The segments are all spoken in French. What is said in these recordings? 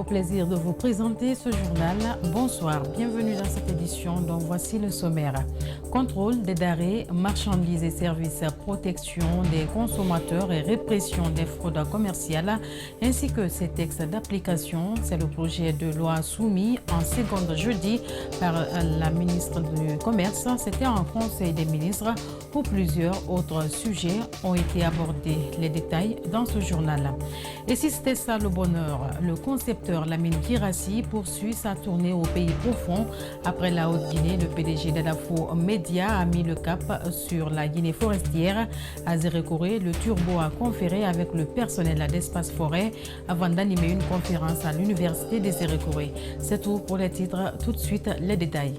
Au plaisir de vous présenter ce journal. Bonsoir, bienvenue dans cette édition dont voici le sommaire. Contrôle des denrées, marchandises et services, protection des consommateurs et répression des fraudes commerciales, ainsi que ces textes d'application. C'est le projet de loi soumis en seconde jeudi par la ministre du Commerce. C'était en Conseil des ministres où plusieurs autres sujets ont été abordés. Les détails dans ce journal. Et si c'était ça le bonheur, le concepteur Lamine Guirassy poursuit sa tournée au pays profond. Après la Haute-Guinée, le PDG d'Adafo Média a mis le cap sur la Guinée forestière. À Zérékoré, le Turbo a conféré avec le personnel d'Espace Forêt avant d'animer une conférence à l'Université de Zérékoré. C'est tout pour les titres. Tout de suite, les détails.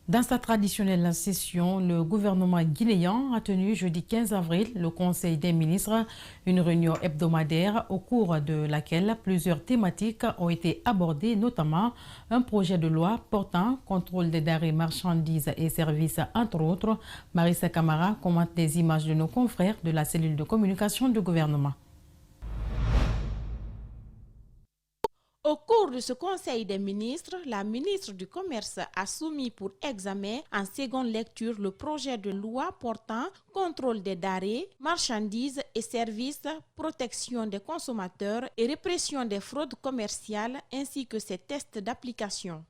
Dans sa traditionnelle session, le gouvernement guinéen a tenu jeudi 15 avril le Conseil des ministres, une réunion hebdomadaire au cours de laquelle plusieurs thématiques ont été abordées, notamment un projet de loi portant contrôle des denrées, marchandises et services, entre autres. Marissa Camara commente des images de nos confrères de la cellule de communication du gouvernement. Au cours de ce Conseil des ministres, la ministre du Commerce a soumis pour examen en seconde lecture le projet de loi portant contrôle des denrées, marchandises et services, protection des consommateurs et répression des fraudes commerciales, ainsi que ses tests d'application.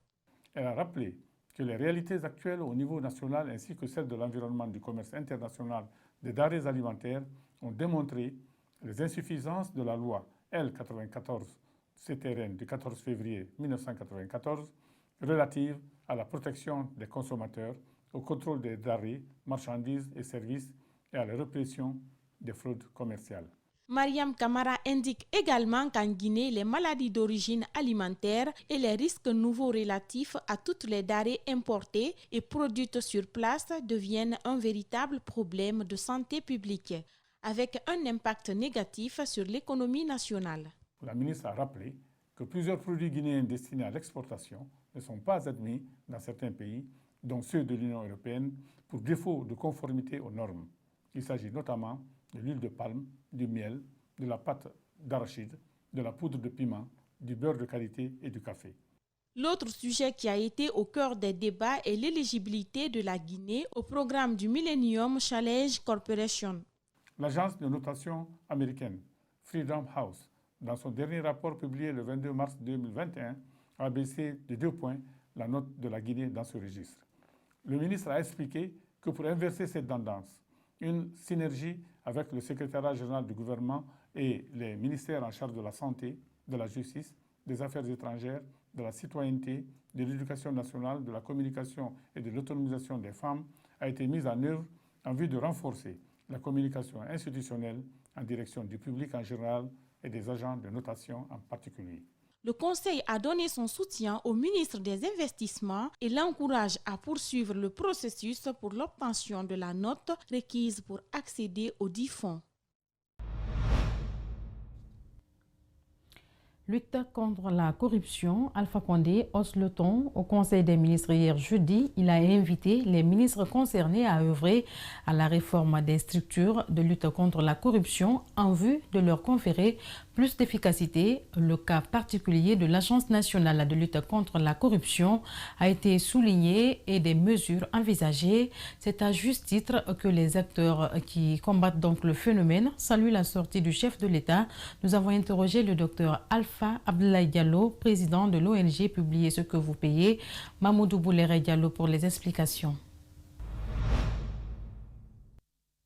Elle a rappelé que les réalités actuelles au niveau national ainsi que celles de l'environnement du commerce international des denrées alimentaires ont démontré les insuffisances de la loi L94 CTRN du 14 février 1994 relative à la protection des consommateurs, au contrôle des denrées, marchandises et services et à la répression des fraudes commerciales. Mariam Camara indique également qu'en Guinée, les maladies d'origine alimentaire et les risques nouveaux relatifs à toutes les denrées importées et produites sur place deviennent un véritable problème de santé publique, avec un impact négatif sur l'économie nationale. La ministre a rappelé que plusieurs produits guinéens destinés à l'exportation ne sont pas admis dans certains pays, dont ceux de l'Union européenne, pour défaut de conformité aux normes. Il s'agit notamment de l'huile de palme, du miel, de la pâte d'arachide, de la poudre de piment, du beurre de qualité et du café. L'autre sujet qui a été au cœur des débats est l'éligibilité de la Guinée au programme du Millennium Challenge Corporation. L'agence de notation américaine Freedom House, dans son dernier rapport publié le 22 mars 2021, a baissé de 2 points la note de la Guinée dans ce registre. Le ministre a expliqué que pour inverser cette tendance, une synergie avec le secrétariat général du gouvernement et les ministères en charge de la santé, de la justice, des affaires étrangères, de la citoyenneté, de l'éducation nationale, de la communication et de l'autonomisation des femmes a été mise en œuvre en vue de renforcer la communication institutionnelle en direction du public en général et des agents de notation en particulier. Le Conseil a donné son soutien au ministre des Investissements et l'encourage à poursuivre le processus pour l'obtention de la note requise pour accéder aux 10 fonds. Lutte contre la corruption, Alpha Condé hausse le ton au Conseil des ministres hier jeudi. Il a invité les ministres concernés à œuvrer à la réforme des structures de lutte contre la corruption en vue de leur conférer plus d'efficacité. Le cas particulier de l'Agence nationale de lutte contre la corruption a été souligné et des mesures envisagées. C'est à juste titre que les acteurs qui combattent donc le phénomène saluent la sortie du chef de l'État. Nous avons interrogé le docteur Alpha Abdoulaye Diallo, président de l'ONG Publiez ce que vous payez. Mamoudou Boulere Diallo pour les explications.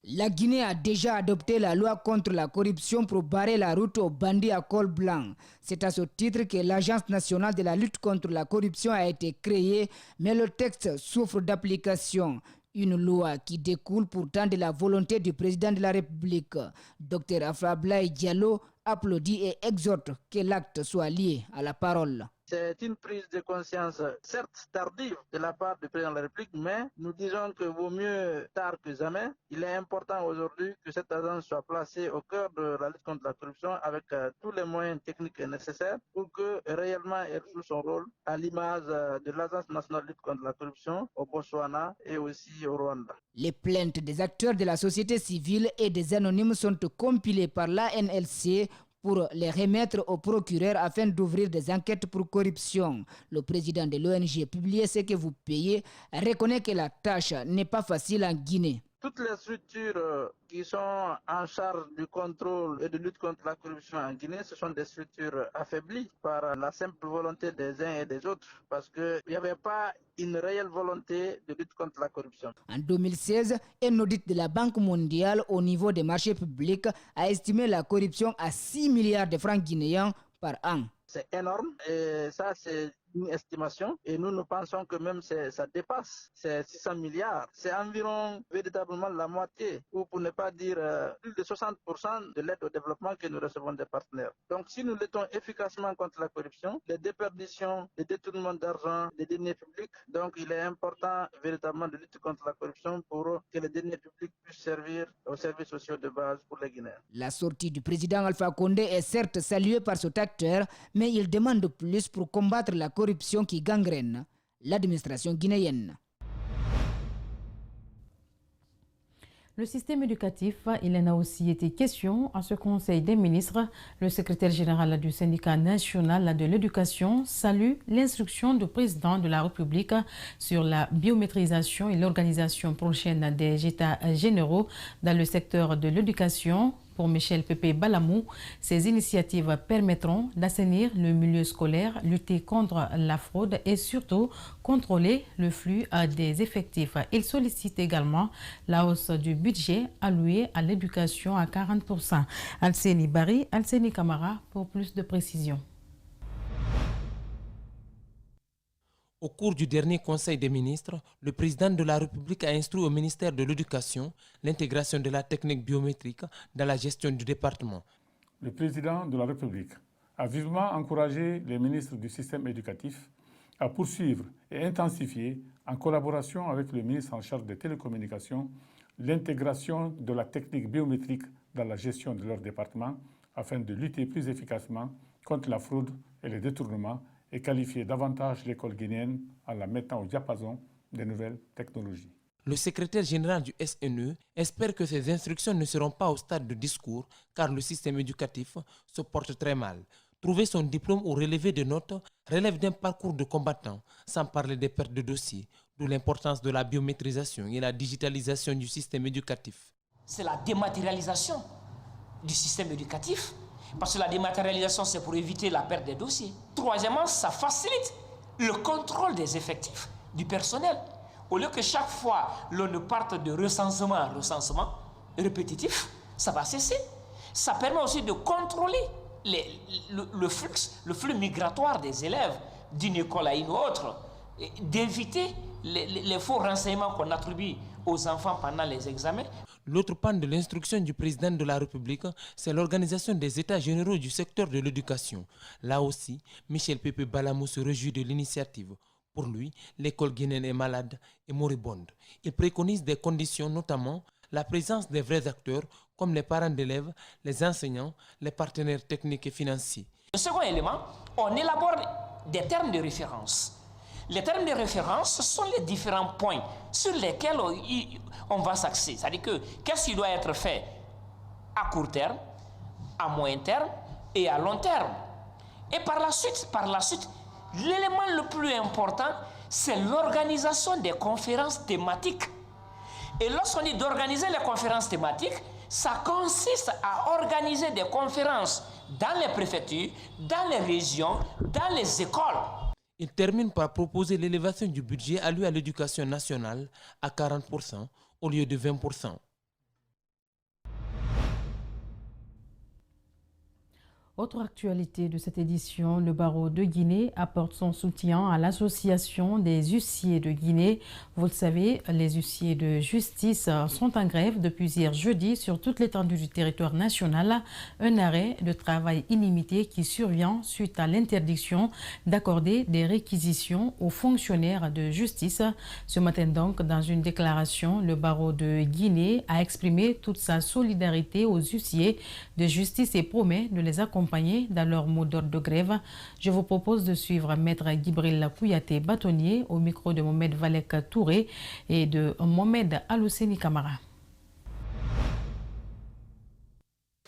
La Guinée a déjà adopté la loi contre la corruption pour barrer la route aux bandits à col blanc. C'est à ce titre que l'Agence nationale de la lutte contre la corruption a été créée, mais le texte souffre d'application. Une loi qui découle pourtant de la volonté du président de la République. Dr Afra Abdoulaye Diallo applaudit et exhorte que l'acte soit lié à la parole. C'est une prise de conscience, certes tardive de la part du président de la République, mais nous disons que vaut mieux tard que jamais. Il est important aujourd'hui que cette agence soit placée au cœur de la lutte contre la corruption avec tous les moyens techniques nécessaires pour que réellement elle joue son rôle à l'image de l'Agence nationale de lutte contre la corruption au Botswana et aussi au Rwanda. Les plaintes des acteurs de la société civile et des anonymes sont compilées par l'ANLC pour les remettre au procureur afin d'ouvrir des enquêtes pour corruption. Le président de l'ONG Publiez ce que vous payez reconnaît que la tâche n'est pas facile en Guinée. Toutes les structures qui sont en charge du contrôle et de lutte contre la corruption en Guinée, ce sont des structures affaiblies par la simple volonté des uns et des autres, parce qu'il n'y avait pas une réelle volonté de lutte contre la corruption. En 2016, un audit de la Banque mondiale au niveau des marchés publics a estimé la corruption à 6 milliards de francs guinéens par an. C'est énorme et ça c'est une estimation et nous pensons que même ça dépasse ces 600 milliards. C'est environ véritablement la moitié ou pour ne pas dire plus de 60% de l'aide au développement que nous recevons des partenaires. Donc si nous luttons efficacement contre la corruption, les déperditions, les détournements d'argent, les deniers publics, donc il est important véritablement de lutter contre la corruption pour que les deniers publics puissent servir aux services sociaux de base pour les Guinéens. La sortie du président Alpha Condé est certes saluée par cet acteur, mais il demande plus pour combattre la corruption qui gangrène l'administration guinéenne. Le système éducatif, il en a aussi été question à ce Conseil des ministres. Le secrétaire général du syndicat national de l'éducation salue l'instruction du président de la République sur la biométrisation et l'organisation prochaine des états généraux dans le secteur de l'éducation. Pour Michel Pépé Balamou, ces initiatives permettront d'assainir le milieu scolaire, lutter contre la fraude et surtout contrôler le flux des effectifs. Il sollicite également la hausse du budget alloué à l'éducation à 40%. Alseni Bari, Alseni Kamara pour plus de précisions. Au cours du dernier Conseil des ministres, le président de la République a instruit au ministère de l'Éducation l'intégration de la technique biométrique dans la gestion du département. Le président de la République a vivement encouragé les ministres du système éducatif à poursuivre et intensifier, en collaboration avec le ministre en charge des télécommunications, l'intégration de la technique biométrique dans la gestion de leur département afin de lutter plus efficacement contre la fraude et les détournements et qualifier davantage l'école guinéenne en la mettant au diapason des nouvelles technologies. Le secrétaire général du SNE espère que ces instructions ne seront pas au stade de discours car le système éducatif se porte très mal. Trouver son diplôme ou relever des notes relève d'un parcours de combattant, sans parler des pertes de dossiers, d'où l'importance de la biométrisation et la digitalisation du système éducatif. C'est la dématérialisation du système éducatif. Parce que la dématérialisation, c'est pour éviter la perte des dossiers. Troisièmement, ça facilite le contrôle des effectifs, du personnel. Au lieu que chaque fois l'on ne parte de recensement en recensement répétitif, ça va cesser. Ça permet aussi de contrôler le flux migratoire des élèves d'une école à une autre, d'éviter les faux renseignements qu'on attribue aux enfants pendant les examens. L'autre pan de l'instruction du président de la République, c'est l'organisation des états généraux du secteur de l'éducation. Là aussi, Michel Pépé Balamou se réjouit de l'initiative. Pour lui, l'école guinéenne est malade et moribonde. Il préconise des conditions, notamment la présence des vrais acteurs, comme les parents d'élèves, les enseignants, les partenaires techniques et financiers. Le second élément, on élabore des termes de référence. Les termes de référence, ce sont les différents points sur lesquels on va s'axer. C'est-à-dire que qu'est-ce qui doit être fait à court terme, à moyen terme et à long terme. Et par la suite, l'élément le plus important, c'est l'organisation des conférences thématiques. Et lorsqu'on dit d'organiser les conférences thématiques, ça consiste à organiser des conférences dans les préfectures, dans les régions, dans les écoles. Il termine par proposer l'élévation du budget alloué à l'éducation nationale à 40% au lieu de 20%. Autre actualité de cette édition, le barreau de Guinée apporte son soutien à l'association des huissiers de Guinée. Vous le savez, les huissiers de justice sont en grève depuis hier jeudi sur toute l'étendue du territoire national. Un arrêt de travail illimité qui survient suite à l'interdiction d'accorder des réquisitions aux fonctionnaires de justice. Ce matin donc, dans une déclaration, le barreau de Guinée a exprimé toute sa solidarité aux huissiers de justice et promet de les accompagner dans leur mot d'ordre de grève. Je vous propose de suivre Maître Gibril Kouyaté bâtonnier au micro de Mohamed Valek Touré et de Mohamed Alouseni Kamara.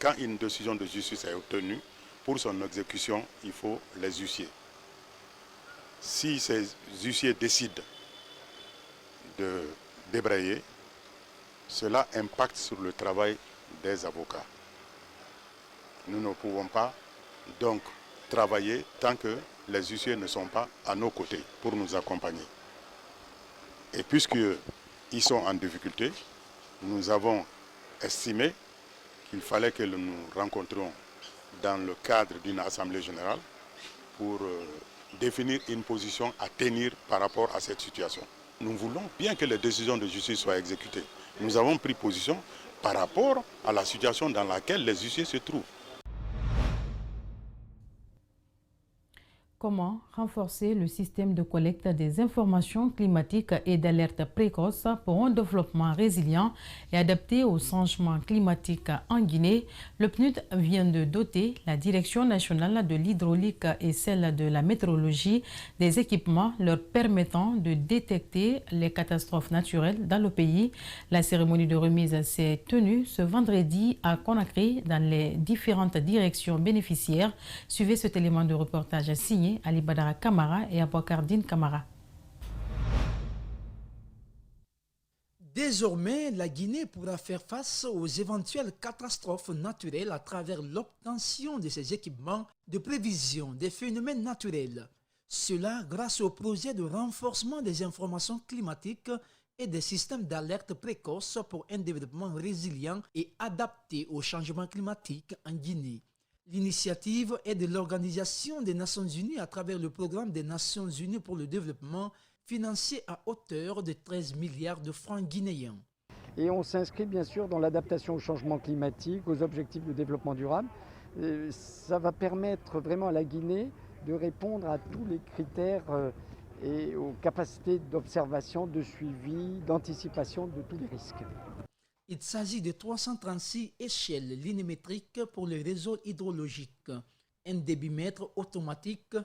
Quand une décision de justice est obtenue, pour son exécution, il faut les huissiers. Si ces huissiers décident de débrayer, cela impacte sur le travail des avocats. Nous ne pouvons pas donc travailler tant que les huissiers ne sont pas à nos côtés pour nous accompagner. Et puisqu'ils sont en difficulté, nous avons estimé qu'il fallait que nous nous rencontrions dans le cadre d'une assemblée générale pour définir une position à tenir par rapport à cette situation. Nous voulons bien que les décisions de justice soient exécutées. Nous avons pris position par rapport à la situation dans laquelle les huissiers se trouvent. Comment renforcer le système de collecte des informations climatiques et d'alerte précoce pour un développement résilient et adapté aux changements climatiques en Guinée? Le PNUD vient de doter la Direction nationale de l'hydraulique et celle de la météorologie des équipements leur permettant de détecter les catastrophes naturelles dans le pays. La cérémonie de remise s'est tenue ce vendredi à Conakry dans les différentes directions bénéficiaires. Suivez cet élément de reportage signé Ali Badara Kamara et Abouakardine Kamara. Désormais, la Guinée pourra faire face aux éventuelles catastrophes naturelles à travers l'obtention de ces équipements de prévision des phénomènes naturels. Cela grâce au projet de renforcement des informations climatiques et des systèmes d'alerte précoce pour un développement résilient et adapté au changement climatique en Guinée. L'initiative est de l'Organisation des Nations Unies à travers le Programme des Nations Unies pour le développement, financé à hauteur de 13 milliards de francs guinéens. Et on s'inscrit bien sûr dans l'adaptation au changement climatique, aux objectifs de développement durable. Ça va permettre vraiment à la Guinée de répondre à tous les critères et aux capacités d'observation, de suivi, d'anticipation de tous les risques. Il s'agit de 336 échelles linémétriques pour le réseau hydrologique, un débitmètre automatique,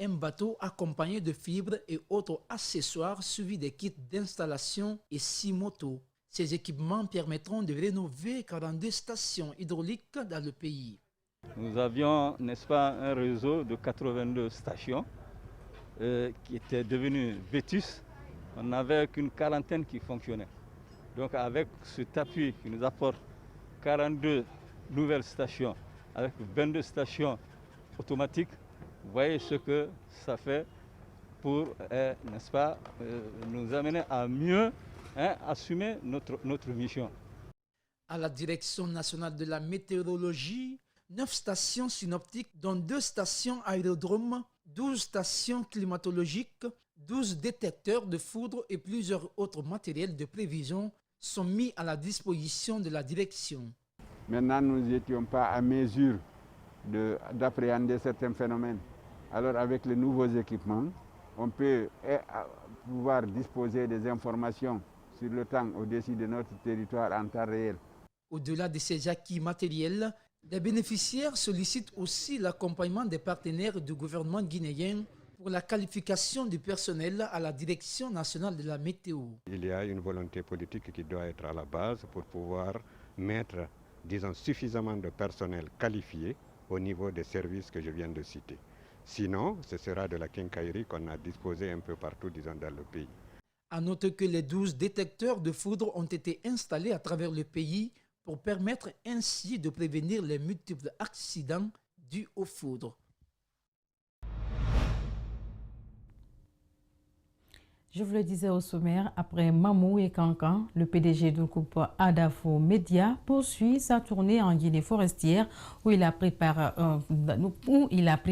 un bateau accompagné de fibres et autres accessoires suivis des kits d'installation et 6 motos. Ces équipements permettront de rénover 42 stations hydrauliques dans le pays. Nous avions, n'est-ce pas, un réseau de 82 stations qui était devenu vétus. On n'avait qu'une quarantaine qui fonctionnait. Donc avec cet appui qui nous apporte 42 nouvelles stations, avec 22 stations automatiques, vous voyez ce que ça fait pour, n'est-ce pas, nous amener à mieux assumer notre mission. À la Direction nationale de la météorologie, 9 stations synoptiques, dont 2 stations aérodromes, 12 stations climatologiques, 12 détecteurs de foudre et plusieurs autres matériels de prévision sont mis à la disposition de la direction. Maintenant, nous n'étions pas à mesure d'appréhender certains phénomènes. Alors, avec les nouveaux équipements, on peut pouvoir disposer des informations sur le temps au-dessus de notre territoire en temps réel. Au-delà de ces acquis matériels, les bénéficiaires sollicitent aussi l'accompagnement des partenaires du gouvernement guinéen pour la qualification du personnel à la Direction nationale de la météo. Il y a une volonté politique qui doit être à la base pour pouvoir mettre, disons, suffisamment de personnel qualifié au niveau des services que je viens de citer. Sinon, ce sera de la quincaillerie qu'on a disposé un peu partout, disons, dans le pays. À noter que les 12 détecteurs de foudre ont été installés à travers le pays pour permettre ainsi de prévenir les multiples accidents dus aux foudres. Je vous le disais au sommaire, après Mamou et Cancan, le PDG du groupe Adafo Media poursuit sa tournée en Guinée forestière où il a pris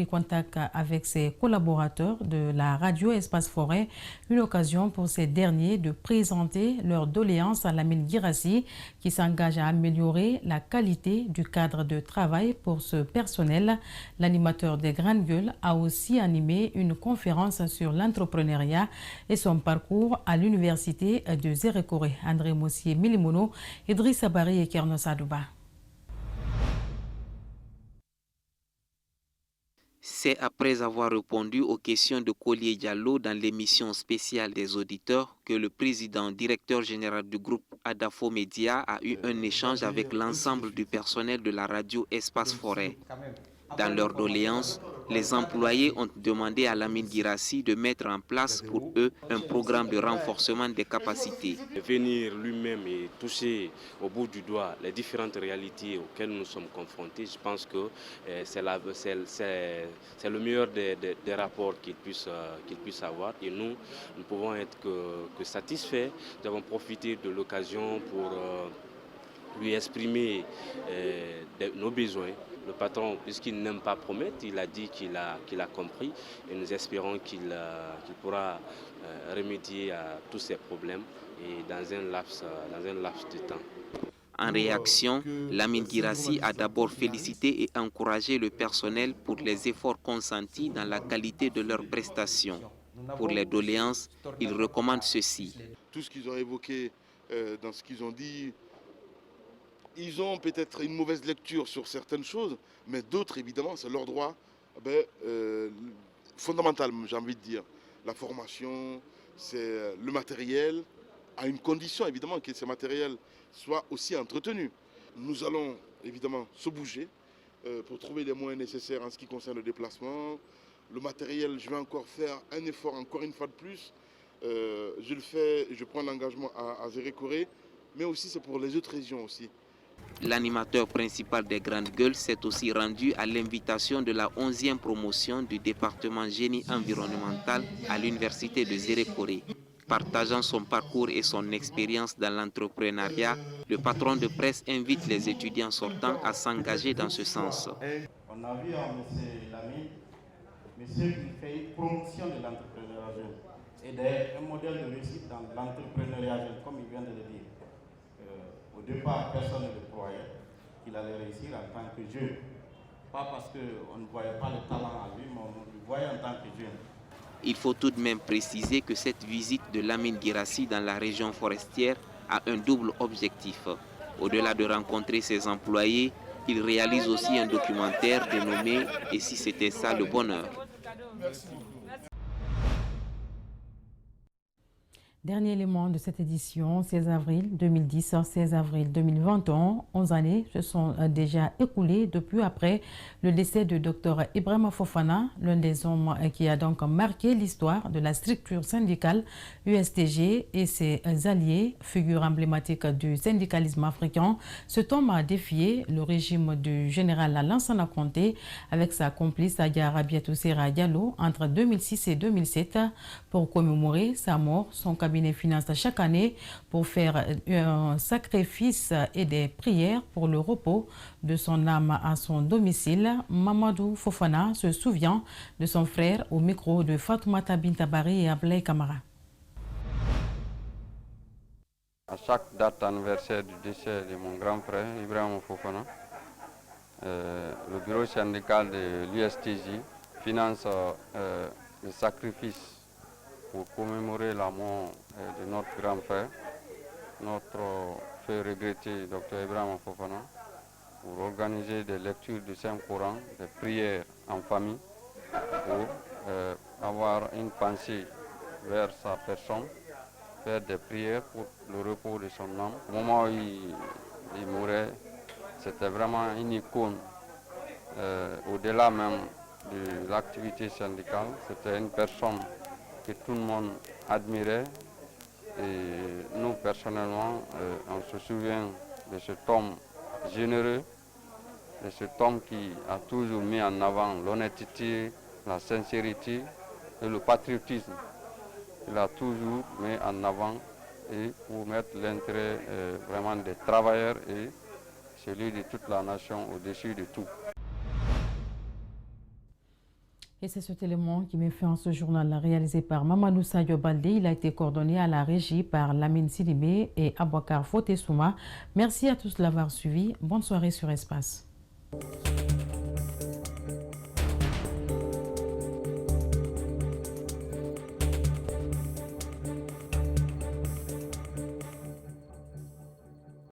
contact avec ses collaborateurs de la radio Espace Forêt, une occasion pour ces derniers de présenter leurs doléances à Lamine Guirassi qui s'engage à améliorer la qualité du cadre de travail pour ce personnel. L'animateur des Grandes Gueules a aussi animé une conférence sur l'entrepreneuriat et son parcours à l'université de Zérékoré. André Mossier Milimono, Idriss Abari et Kerno Sadouba. C'est après avoir répondu aux questions de Collier Diallo dans l'émission spéciale des auditeurs que le président directeur général du groupe Adafo Media a eu un échange avec l'ensemble du personnel de la radio Espace Forêt. Dans leurs doléances, les employés ont demandé à Lamine Guirassi de mettre en place pour eux un programme de renforcement des capacités. Venir lui-même et toucher au bout du doigt les différentes réalités auxquelles nous sommes confrontés, je pense que c'est le meilleur des rapports qu'il puisse avoir. Et nous ne pouvons être que satisfaits. Nous avons profité de l'occasion pour lui exprimer nos besoins. Le patron, puisqu'il n'aime pas promettre, il a dit qu'il a compris et nous espérons qu'il pourra remédier à tous ces problèmes et dans un laps de temps. En réaction, Lamine Guirassi a d'abord félicité et encouragé le personnel pour les efforts consentis dans la qualité de leurs prestations. Pour les doléances, il recommande ceci. Tout ce qu'ils ont évoqué dans ce qu'ils ont dit, ils ont peut-être une mauvaise lecture sur certaines choses, mais d'autres, évidemment, c'est leur droit fondamental, j'ai envie de dire. La formation, c'est le matériel, à une condition, évidemment, que ce matériel soit aussi entretenu. Nous allons, évidemment, se bouger pour trouver les moyens nécessaires en ce qui concerne le déplacement. Le matériel, je vais encore faire un effort, encore une fois de plus. Je le fais, je prends l'engagement à Zérékoré, mais aussi c'est pour les autres régions aussi. L'animateur principal des Grandes Gueules s'est aussi rendu à l'invitation de la 11e promotion du département génie environnemental à l'université de Zérékoré. Partageant son parcours et son expérience dans l'entrepreneuriat, le patron de presse invite les étudiants sortants à s'engager dans ce sens. On a vu M. Lamine, monsieur qui fait une promotion de l'entrepreneuriat jeune et d'un modèle de réussite dans l'entrepreneuriat jeune, comme il vient de le dire. Au départ, personne ne le croyait qu'il allait réussir en tant que jeune. Pas parce qu'on ne voyait pas le talent en lui, mais on le voyait en tant que jeune. Il faut tout de même préciser que cette visite de Lamine Guirassi dans la région forestière a un double objectif. Au-delà de rencontrer ses employés, il réalise aussi un documentaire dénommé « Et si c'était ça le bonheur ». Dernier élément de cette édition, 16 avril 2010, 16 avril 2021, 11 années se sont déjà écoulées depuis après le décès de Dr Ibrahima Fofana, l'un des hommes qui a donc marqué l'histoire de la structure syndicale USTG et ses alliés, figure emblématique du syndicalisme africain. Cet homme a défié le régime du général Lansana Conté avec sa complice Aya Rabiatou Serra Diallo entre 2006 et 2007 pour commémorer sa mort. Son cabinet finance chaque année pour faire un sacrifice et des prières pour le repos de son âme à son domicile. Mamadou Fofana se souvient de son frère au micro de Fatoumata Bintabari et Ablaye Kamara. À chaque date anniversaire du décès de mon grand frère Ibrahima Fofana, le bureau syndical de l'USTJ finance le sacrifice pour commémorer la mort de notre grand frère, notre fait regretter Dr Ibrahima Fofana, pour organiser des lectures du Saint-Coran, des prières en famille, pour avoir une pensée vers sa personne, faire des prières pour le repos de son âme. Au moment où il mourait, c'était vraiment une icône. Au-delà même de l'activité syndicale, c'était une personne que tout le monde admirait. Et nous, personnellement, on se souvient de cet homme généreux, de cet homme qui a toujours mis en avant l'honnêteté, la sincérité et le patriotisme. il a toujours mis en avant et pour mettre l'intérêt vraiment des travailleurs et celui de toute la nation au-dessus de tout. Et c'est cet élément qui met fin à ce journal réalisé par Mamadou Sadio Baldé. Il a été coordonné à la régie par Lamine Sidibé et Abouakar Fotesouma. Merci à tous de l'avoir suivi. Bonne soirée sur Espace.